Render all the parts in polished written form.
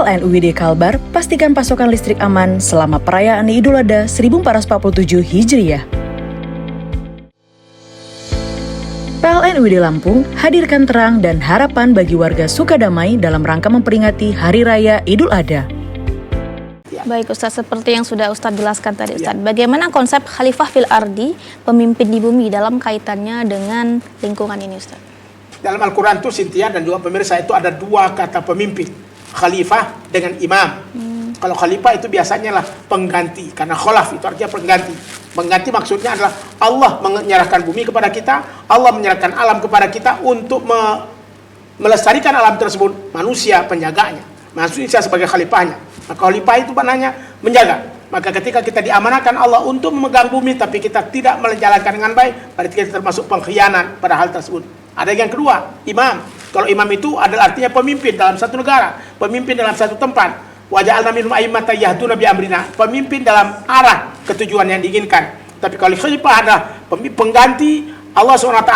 PLN UID Kalbar pastikan pasokan listrik aman selama perayaan Idul Adha 1447 Hijriah. PLN UID Lampung hadirkan terang dan harapan bagi warga Sukadamai dalam rangka memperingati Hari Raya Idul Adha. Baik Ustadz, seperti yang sudah Ustadz jelaskan tadi Ustadz, bagaimana konsep Khalifah fil Ardi, pemimpin di bumi dalam kaitannya dengan lingkungan ini Ustadz? Dalam Al-Quran itu Sintia dan juga pemirsa itu ada dua kata pemimpin, Khalifah dengan imam. Kalau Khalifah itu biasanya lah pengganti, karena khalaf itu artinya pengganti. Pengganti maksudnya adalah Allah menyerahkan bumi kepada kita, Allah menyerahkan alam kepada kita untuk melestarikan alam tersebut, manusia penjaganya, manusia sebagai khalifahnya. Maka khalifah itu maknanya menjaga. Maka ketika kita diamanahkan Allah untuk memegang bumi tapi kita tidak menjalankan dengan baik, berarti kita termasuk pengkhianat pada hal tersebut. Ada yang kedua, imam. Kalau imam itu adalah artinya pemimpin dalam satu negara, pemimpin dalam satu tempat. Wa ja'alna minhum a'immatan yahduna bi amrina, pemimpin dalam arah ketujuan yang diinginkan. Tapi kalau khalifah adalah pengganti Allah SWT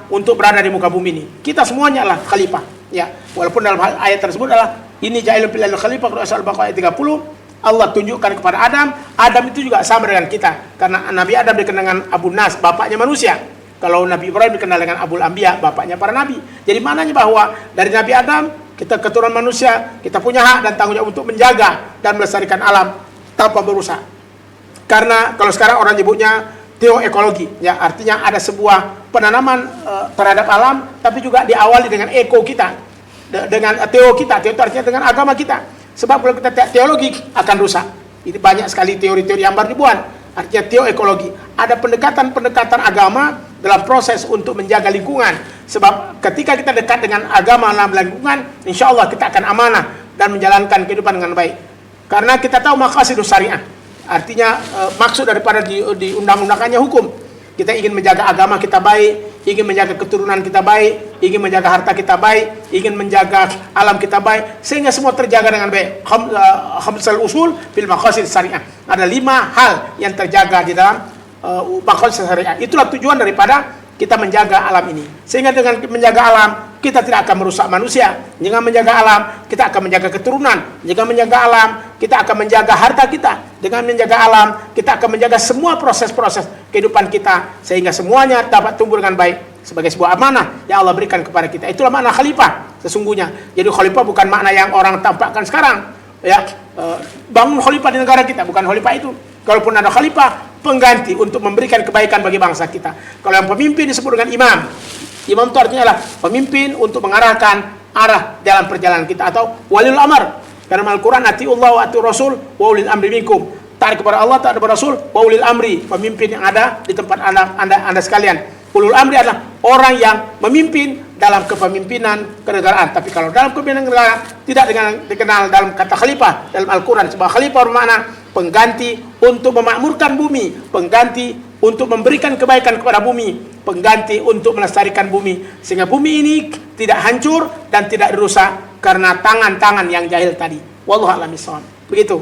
untuk berada di muka bumi ini. Kita semuanya adalah khalifah, ya. Walaupun dalam ayat tersebut adalah ini ja'ilun fil ardi khalifah, Al-Baqarah ayat 30, Allah tunjukkan kepada Adam. Adam itu juga sama dengan kita, karena Nabi Adam dikenal dengan Abu Nas, bapaknya manusia. Kalau Nabi Ibrahim dikenal dengan Abul Anbiya, bapaknya para nabi. Jadi maknanya bahwa dari Nabi Adam, kita keturunan manusia, kita punya hak dan tanggung jawab untuk menjaga dan melestarikan alam tanpa berusaha. Karena kalau sekarang orang nyebutnya teoekologi, ya, artinya ada sebuah penanaman terhadap alam, tapi juga diawali dengan eko kita, dengan teo kita. Teo itu artinya dengan agama kita. Sebab kalau kita teologi akan rusak. Ini banyak sekali teori-teori yang baru dibuat. Artinya teoekologi. Ada pendekatan-pendekatan agama dalam proses untuk menjaga lingkungan. Sebab ketika kita dekat dengan agama dalam lingkungan, insya Allah kita akan amanah dan menjalankan kehidupan dengan baik. Karena kita tahu maqasidus syariah. Artinya maksud daripada di undang-undangannya hukum. Kita ingin menjaga agama kita baik, ingin menjaga keturunan kita baik, ingin menjaga harta kita baik, ingin menjaga alam kita baik, sehingga semua terjaga dengan baik. Khamsal usul fil maqasid syariah. Ada 5 hal yang terjaga di dalam maqasid syariah. Itulah tujuan daripada kita menjaga alam ini. Sehingga dengan menjaga alam, kita tidak akan merusak manusia. Dengan menjaga alam, kita akan menjaga keturunan. Dengan menjaga alam, kita akan menjaga harta kita. Dengan menjaga alam, kita akan menjaga semua proses-proses kehidupan kita, sehingga semuanya dapat tumbuh dengan baik sebagai sebuah amanah yang Allah berikan kepada kita. Itulah makna khalifah sesungguhnya. Jadi khalifah bukan makna yang orang tampakkan sekarang, ya, bangun khalifah di negara kita, bukan khalifah itu. Kalaupun ada khalifah, pengganti untuk memberikan kebaikan bagi bangsa kita. Kalau yang pemimpin disebut dengan imam. Imam itu artinya adalah pemimpin untuk mengarahkan arah dalam perjalanan kita, atau waliul amr. Karena Al-Quran, atiullah wa atiur rasul wa ulil amri minkum. Taat kepada Allah, taat kepada Rasul, wa ulil amri, pemimpin yang ada di tempat anda sekalian. Ulul amri adalah orang yang memimpin dalam kepemimpinan kenegaraan. Tapi kalau dalam kepemimpinan kenegaraan tidak dikenal dalam kata khalifah dalam Al-Quran. Sebab khalifah bermakna pengganti untuk memakmurkan bumi, pengganti untuk memberikan kebaikan kepada bumi, pengganti untuk melestarikan bumi, sehingga bumi ini tidak hancur dan tidak dirusak karena tangan-tangan yang jahil tadi. Wallahu a'lam bishawab. Begitu.